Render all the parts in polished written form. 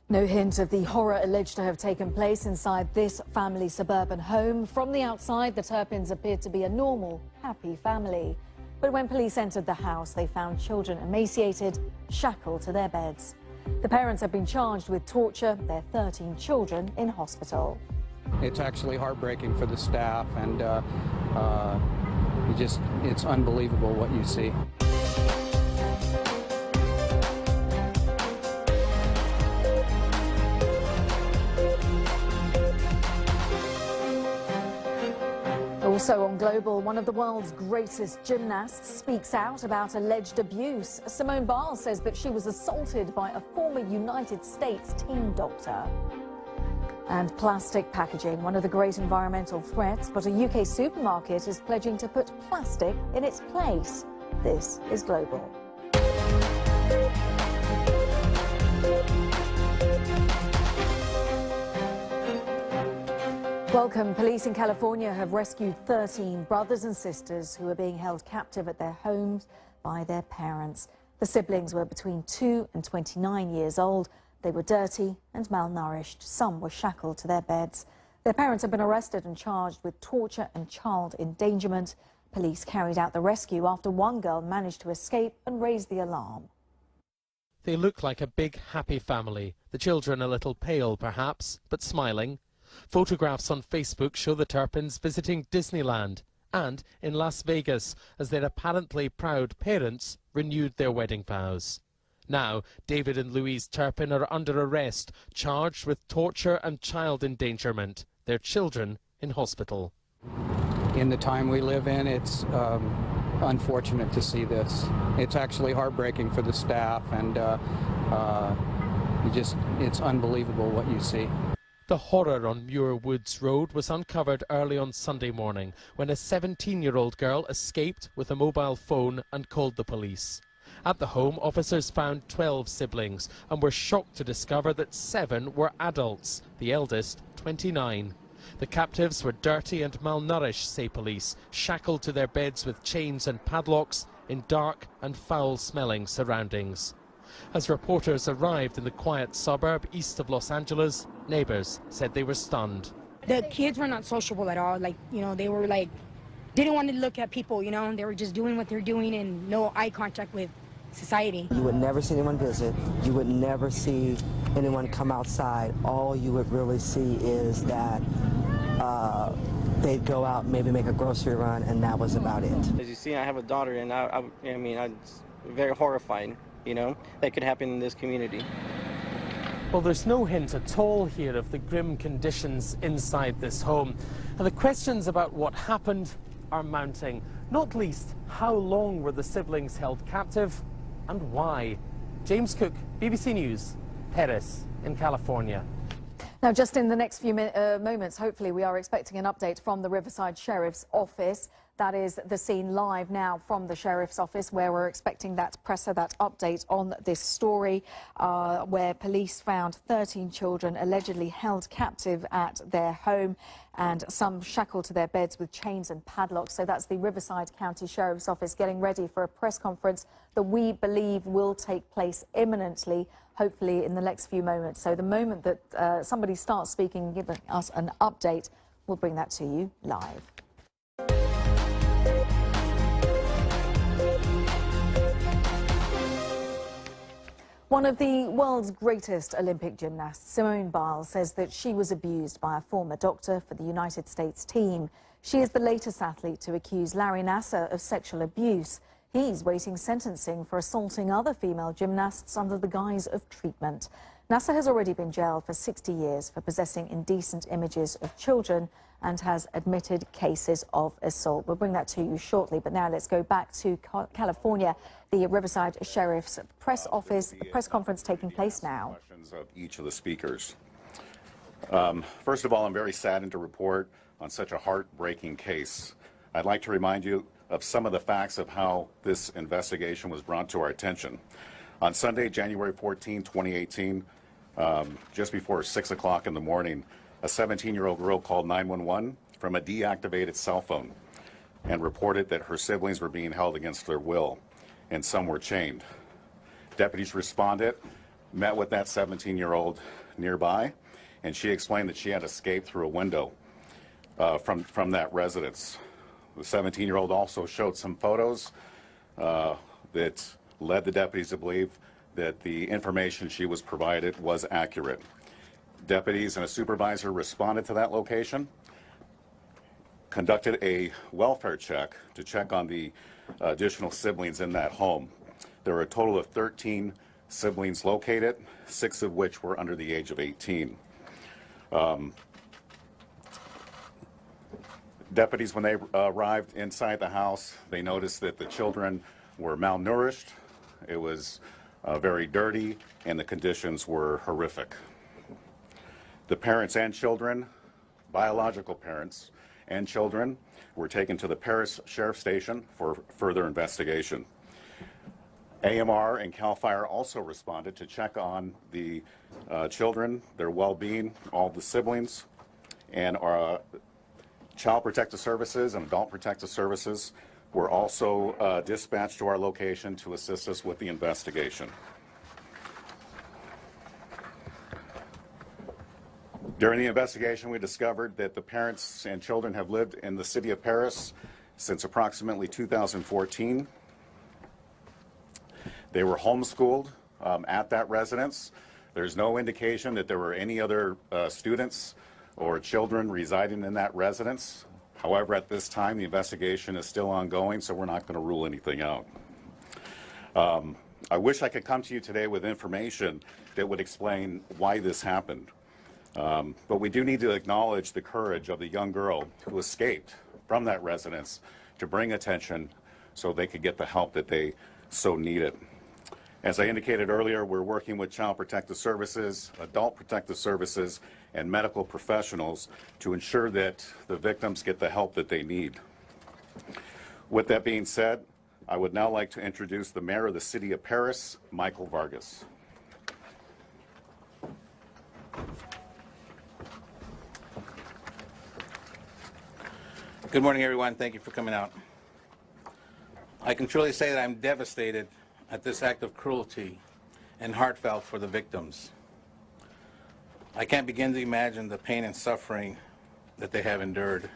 No hint of the horror alleged to have taken place inside this family suburban home. From the outside, the Turpins appeared to be a normal, happy family. But when police entered the house, they found children emaciated, shackled to their beds. The parents have been charged with torture, their 13 children in hospital. It's actually heartbreaking for the staff, and it's unbelievable what you see. Also on Global, one of the world's greatest gymnasts speaks out about alleged abuse. Simone Biles says that she was assaulted by a former United States team doctor. And plastic packaging, one of the great environmental threats, but a UK supermarket is pledging to put plastic in its place. This is Global. Welcome. Police in California have rescued 13 brothers and sisters who are being held captive at their homes by their parents. The siblings were between 2 and 29 years old. They were dirty and malnourished. Some were shackled to their beds. Their parents have been arrested and charged with torture and child endangerment. Police carried out the rescue after one girl managed to escape and raised the alarm. They look like a big, happy family. The children a little pale, perhaps, but smiling. Photographs on Facebook show the Turpins visiting Disneyland and in Las Vegas as their apparently proud parents renewed their wedding vows. Now, David and Louise Turpin are under arrest, charged with torture and child endangerment, their children in hospital. In the time we live in, it's unfortunate to see this. It's actually heartbreaking for the staff, and it's unbelievable what you see. The horror on Muir Woods Road was uncovered early on Sunday morning when a 17-year-old girl escaped with a mobile phone and called the police. At the home, officers found 12 siblings and were shocked to discover that 7 were adults, the eldest 29. The captives were dirty and malnourished, say police, shackled to their beds with chains and padlocks in dark and foul-smelling surroundings. As reporters arrived in the quiet suburb east of Los Angeles, neighbors said they were stunned. The kids were not sociable at all. They were didn't want to look at people, they were just doing what they're doing and no eye contact with society. You would never see anyone visit. You would never see anyone come outside. All you would really see is that they'd go out, maybe make a grocery run, and that was about it. As you see, I have a daughter, and I'm very horrified, that could happen in this community. Well, there's no hint at all here of the grim conditions inside this home. And the questions about what happened are mounting. Not least, how long were the siblings held captive and why? James Cook, BBC News, Perris in California. Now, just in the next few moments, hopefully, we are expecting an update from the Riverside Sheriff's Office. That is the scene live now from the Sheriff's Office, where we're expecting that update on this story, where police found 13 children allegedly held captive at their home and some shackled to their beds with chains and padlocks. So that's the Riverside County Sheriff's Office getting ready for a press conference that we believe will take place imminently, hopefully in the next few moments. So the moment that somebody starts speaking and giving us an update, we'll bring that to you live. One of the world's greatest Olympic gymnasts, Simone Biles, says that she was abused by a former doctor for the United States team. She is the latest athlete to accuse Larry Nassar of sexual abuse. He's waiting sentencing for assaulting other female gymnasts under the guise of treatment. Nassar has already been jailed for 60 years for possessing indecent images of children and has admitted cases of assault. We'll bring that to you shortly, but now let's go back to California, the Riverside Sheriff's Press Office, the press conference taking place now. Questions of each of the speakers. First of all, I'm very saddened to report on such a heartbreaking case. I'd like to remind you of some of the facts of how this investigation was brought to our attention. On Sunday, January 14, 2018, just before 6 o'clock in the morning, a 17-year-old girl called 911 from a deactivated cell phone and reported that her siblings were being held against their will and some were chained. Deputies responded, met with that 17-year-old nearby, and she explained that she had escaped through a window from that residence. The 17-year-old also showed some photos that led the deputies to believe that the information she was provided was accurate. Deputies and a supervisor responded to that location, conducted a welfare check to check on the additional siblings in that home. There were a total of 13 siblings located, 6 of which were under the age of 18. Deputies, when they arrived inside the house, they noticed that the children were malnourished. It was very dirty, and the conditions were horrific. The parents and children, biological parents and children, were taken to the Paris Sheriff's Station for further investigation. AMR and CAL FIRE also responded to check on the children, their well-being, all the siblings, and our Child Protective Services and Adult Protective Services were also dispatched to our location to assist us with the investigation. During the investigation, we discovered that the parents and children have lived in the city of Paris since approximately 2014. They were homeschooled at that residence. There's no indication that there were any other students or children residing in that residence. However, at this time, the investigation is still ongoing, so we're not going to rule anything out. I wish I could come to you today with information that would explain why this happened. But we do need to acknowledge the courage of the young girl who escaped from that residence to bring attention so they could get the help that they so needed. As I indicated earlier, we're working with Child Protective Services, Adult Protective Services, and medical professionals to ensure that the victims get the help that they need. With that being said, I would now like to introduce the Mayor of the City of Paris, Michael Vargas. Good morning, everyone. Thank you for coming out. I can truly say that I'm devastated at this act of cruelty and heartfelt for the victims. I can't begin to imagine the pain and suffering that they have endured.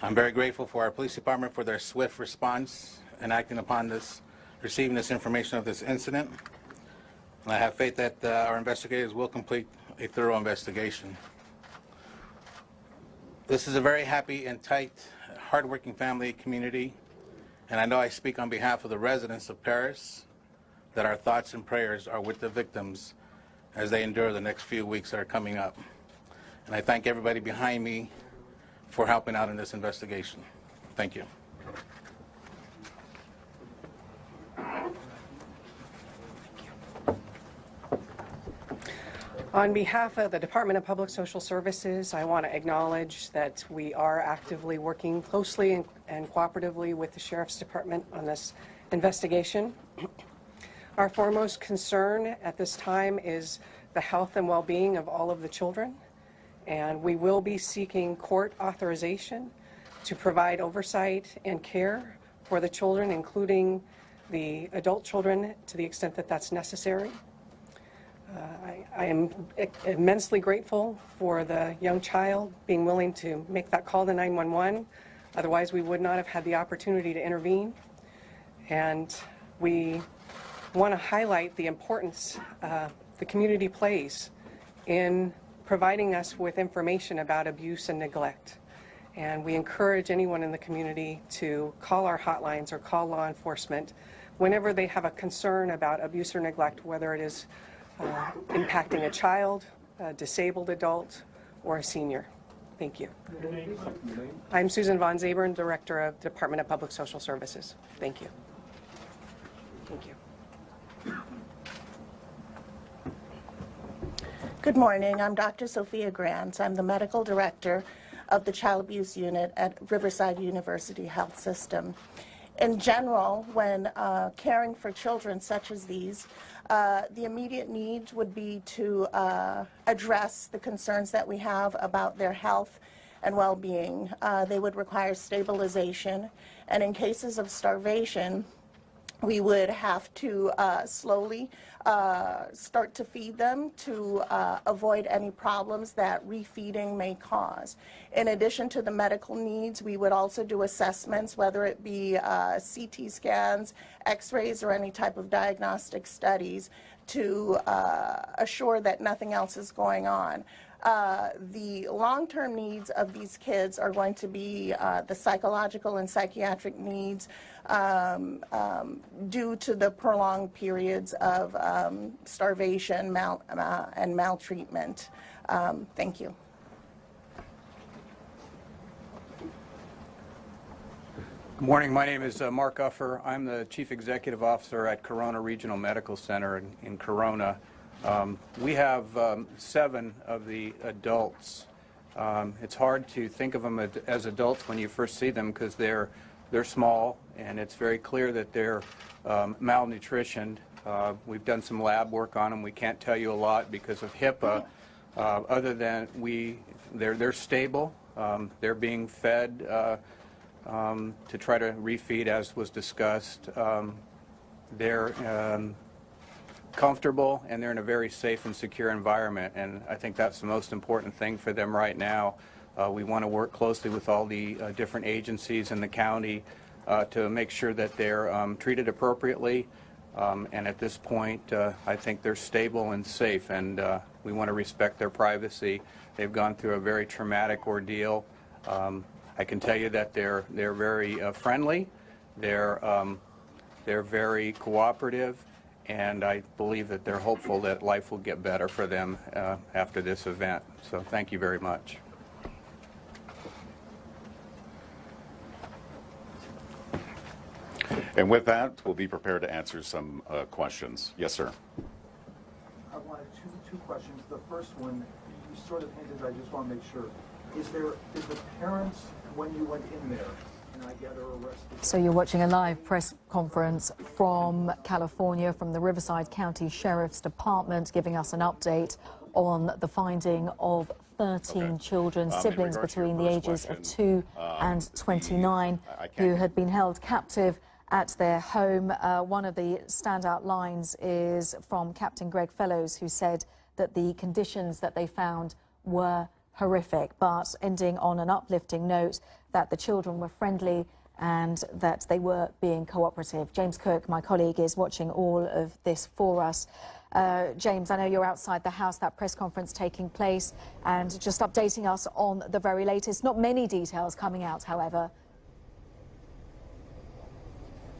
I'm very grateful for our police department for their swift response and acting upon this, receiving this information of this incident. And I have faith that our investigators will complete a thorough investigation. This is a very happy and tight, hardworking family community, and I know I speak on behalf of the residents of Paris that our thoughts and prayers are with the victims as they endure the next few weeks that are coming up. And I thank everybody behind me for helping out in this investigation. Thank you. On behalf of the Department of Public Social Services, I want to acknowledge that we are actively working closely and cooperatively with the Sheriff's Department on this investigation. Our foremost concern at this time is the health and well-being of all of the children, and we will be seeking court authorization to provide oversight and care for the children, including the adult children, to the extent that that's necessary. I am immensely grateful for the young child being willing to make that call to 911. Otherwise, we would not have had the opportunity to intervene. And we want to highlight the importance the community plays in providing us with information about abuse and neglect. And we encourage anyone in the community to call our hotlines or call law enforcement whenever they have a concern about abuse or neglect, whether it is impacting a child, a disabled adult, or a senior. Thank you. I'm Susan Von Zabern, Director of the Department of Public Social Services. Thank you. Thank you. Good morning. I'm Dr. Sophia Grant. I'm the Medical Director of the Child Abuse Unit at Riverside University Health System. In general, when caring for children such as these, the immediate need would be to address the concerns that we have about their health and well-being. They would require stabilization, and in cases of starvation, we would have to slowly start to feed them to avoid any problems that refeeding may cause. In addition to the medical needs, we would also do assessments, whether it be CT scans, x-rays, or any type of diagnostic studies to assure that nothing else is going on. The long-term needs of these kids are going to be the psychological and psychiatric needs due to the prolonged periods of starvation and maltreatment. Thank you. Good morning. My name is Mark Uffer. I'm the Chief Executive Officer at Corona Regional Medical Center in Corona. We have 7 of the adults. It's hard to think of them as adults when you first see them because they're small, and it's very clear that they're malnutritioned. We've done some lab work on them. We can't tell you a lot because of HIPAA, other than they're stable. They're being fed to try to refeed, as was discussed. They're comfortable, and they're in a very safe and secure environment, and I think that's the most important thing for them right now. We want to work closely with all the different agencies in the county to make sure that they're treated appropriately, and at this point I think they're stable and safe, and we want to respect their privacy. They've gone through a very traumatic ordeal. I can tell you that they're very friendly, they're very cooperative, and I believe that they're hopeful that life will get better for them after this event. So thank you very much. And with that, we'll be prepared to answer some questions. Yes, sir. I wanted two questions. The first one, you sort of hinted, I just want to make sure. Is the parents, when you went in there, and I gather arrested? So you're watching a live press conference from California, from the Riverside County Sheriff's Department, giving us an update on the finding of 13 children, siblings between the ages of 2 and 29, who had been held captive at their home. One of the standout lines is from Captain Greg Fellows, who said that the conditions that they found were horrific, but ending on an uplifting note that the children were friendly and that they were being cooperative. James Cook, my colleague, is watching all of this for us. James, I know you're outside the House, that press conference taking place, and just updating us on the very latest. Not many details coming out, however.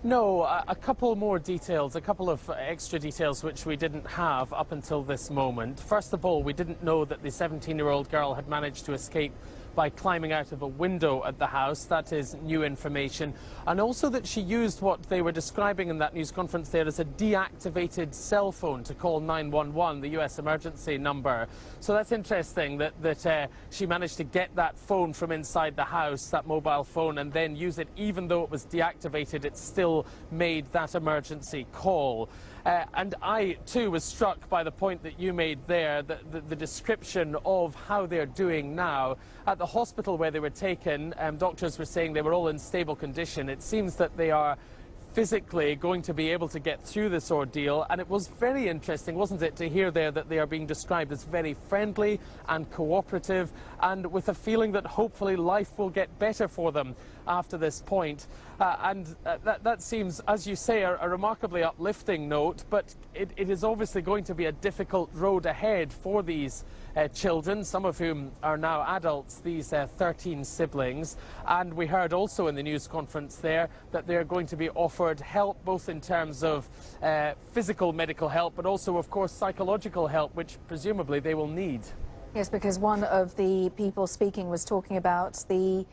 No, a couple more details, a couple of extra details which we didn't have up until this moment. First of all, we didn't know that the 17-year-old girl had managed to escape by climbing out of a window at the house. That is new information. And also that she used what they were describing in that news conference there as a deactivated cell phone to call 911, the US emergency number. So that's interesting that she managed to get that phone from inside the house, that mobile phone, and then use it. Even though it was deactivated, it still made that emergency call. And I, too, was struck by the point that you made there, the description of how they're doing now. At the hospital where they were taken, doctors were saying they were all in stable condition. It seems that they are physically going to be able to get through this ordeal, and it was very interesting, wasn't it, to hear there that they are being described as very friendly and cooperative, and with a feeling that hopefully life will get better for them after this point. That seems, as you say, a remarkably uplifting note, but it is obviously going to be a difficult road ahead for these children, some of whom are now adults, these 13 siblings. And we heard also in the news conference there that they're going to be offered help, both in terms of physical medical help, but also, of course, psychological help, which presumably they will need. Yes, because one of the people speaking was talking about the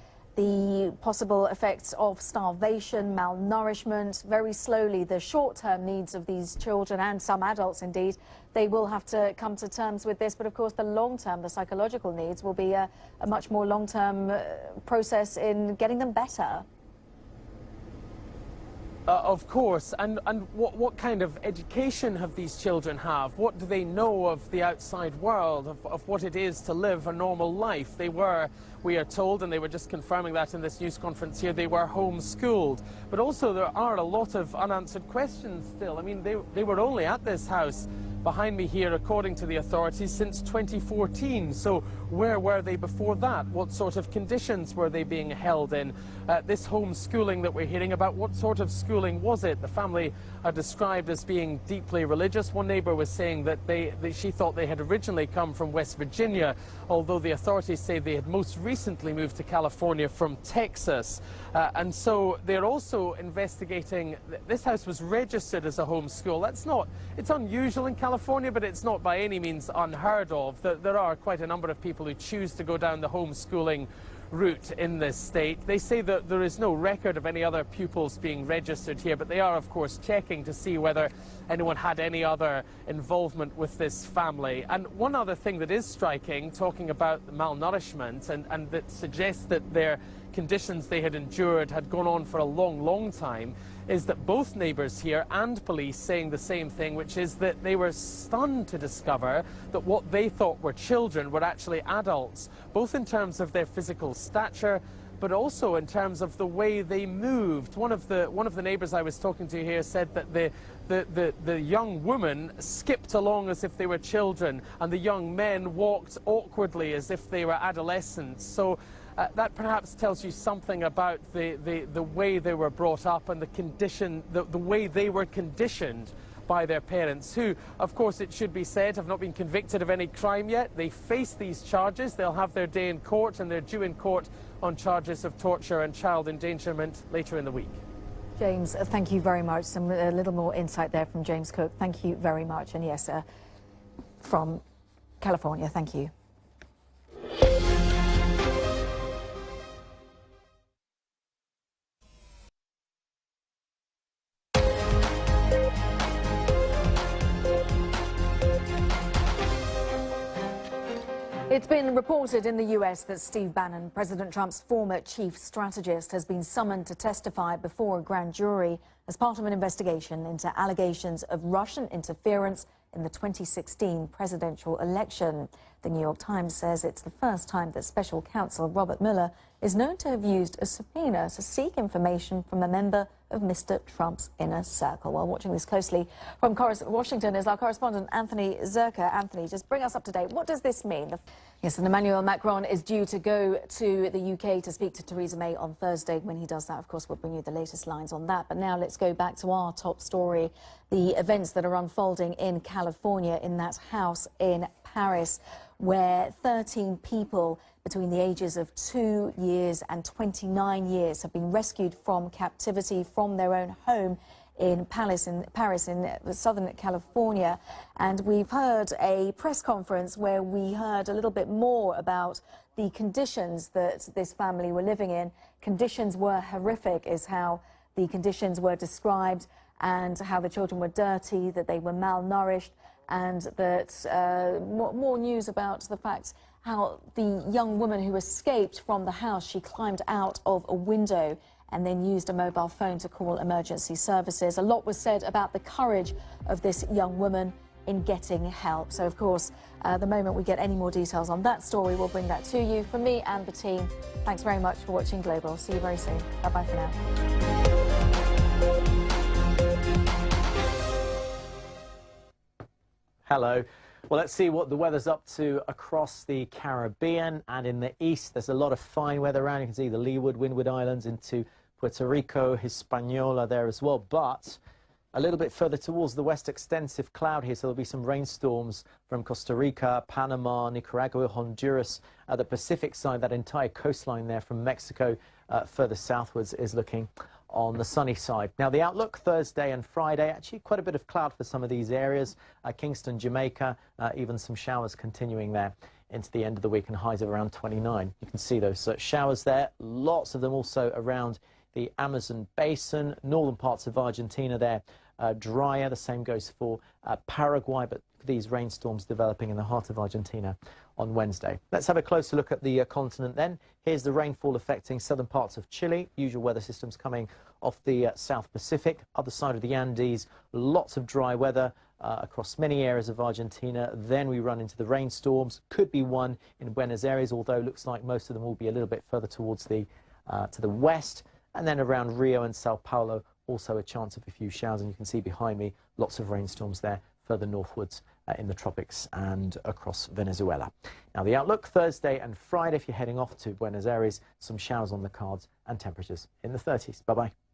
possible effects of starvation, malnourishment. Very slowly, the short-term needs of these children, and some adults indeed, they will have to come to terms with this. But of course, the long-term, the psychological needs will be a much more long-term process in getting them better. Of course, and what kind of education have these children have? What do they know of the outside world, of what it is to live a normal life? They were, we are told, and they were just confirming that in this news conference here, they were homeschooled. But also there are a lot of unanswered questions still. I mean, they were only at this house behind me here, according to the authorities, since 2014. So where were they before that? What sort of conditions were they being held in? This homeschooling that we're hearing about, what sort of schooling was it? The family are described as being deeply religious. One neighbour was saying that she thought they had originally come from West Virginia, although the authorities say they had most recently moved to California from Texas. And so they're also investigating. This house was registered as a homeschool. It's unusual in California, but it's not by any means unheard of. There are quite a number of people who choose to go down the homeschooling route in this state. They say that there is no record of any other pupils being registered here, but they are, of course, checking to see whether anyone had any other involvement with this family. And one other thing that is striking, talking about malnourishment, and that suggests that their conditions they had endured had gone on for a long, long time, is that both neighbours here and police saying the same thing, which is that they were stunned to discover that what they thought were children were actually adults, both in terms of their physical stature, but also in terms of the way they moved. One of the neighbours I was talking to here said that the young woman skipped along as if they were children, and the young men walked awkwardly as if they were adolescents. So that perhaps tells you something about the way they were brought up and the way they were conditioned by their parents, who, of course, it should be said, have not been convicted of any crime yet. They face these charges. They'll have their day in court, and they're due in court on charges of torture and child endangerment later in the week. James, thank you very much. A little more insight there from James Cook. Thank you very much. And yes, from California, thank you. It's been reported in the US that Steve Bannon, President Trump's former chief strategist, has been summoned to testify before a grand jury as part of an investigation into allegations of Russian interference in the 2016 presidential election. The New York Times says it's the first time that special counsel Robert Mueller is known to have used a subpoena to seek information from a member of Mr. Trump's inner circle. While watching this closely from Washington is our correspondent Anthony Zerka. Anthony, just bring us up to date. What does this mean? Yes, and Emmanuel Macron is due to go to the UK to speak to Theresa May on Thursday. When he does that, of course, we'll bring you the latest lines on that. But now let's go back to our top story, the events that are unfolding in California, in that house in Paris, where 13 people between the ages of 2 years and 29 years have been rescued from captivity from their own home in Paris in Southern California. And we've heard a press conference where we heard a little bit more about the conditions that this family were living in. Conditions were horrific, is how the conditions were described, and how the children were dirty, that they were malnourished, and that more news about the fact how the young woman who escaped from the house, she climbed out of a window and then used a mobile phone to call emergency services. A lot was said about the courage of this young woman in getting help. So, of course, the moment we get any more details on that story, we'll bring that to you. From me and the team, thanks very much for watching Global. See you very soon. Bye-bye for now. Hello. Well, let's see what the weather's up to across the Caribbean and in the east. There's a lot of fine weather around. You can see the Leeward, Windward Islands into Puerto Rico, Hispaniola there as well. But a little bit further towards the west, extensive cloud here, so there'll be some rainstorms from Costa Rica, Panama, Nicaragua, Honduras. The Pacific side, that entire coastline there from Mexico further southwards is looking on the sunny side. Now, the outlook Thursday and Friday, actually quite a bit of cloud for some of these areas. Kingston, Jamaica, even some showers continuing there into the end of the week, and highs of around 29. You can see those showers there, lots of them also around the Amazon basin, northern parts of Argentina there, drier. The same goes for Paraguay, but these rainstorms developing in the heart of Argentina on Wednesday. Let's have a closer look at the continent then. Here's the rainfall affecting southern parts of Chile. Usual weather systems coming off the South Pacific. Other side of the Andes, lots of dry weather across many areas of Argentina. Then we run into the rainstorms. Could be one in Buenos Aires, although looks like most of them will be a little bit further towards the to the west. And then around Rio and Sao Paulo, also a chance of a few showers. And you can see behind me lots of rainstorms there further northwards in the tropics and across Venezuela. Now the outlook Thursday and Friday, if you're heading off to Buenos Aires, some showers on the cards and temperatures in the 30s. Bye-bye.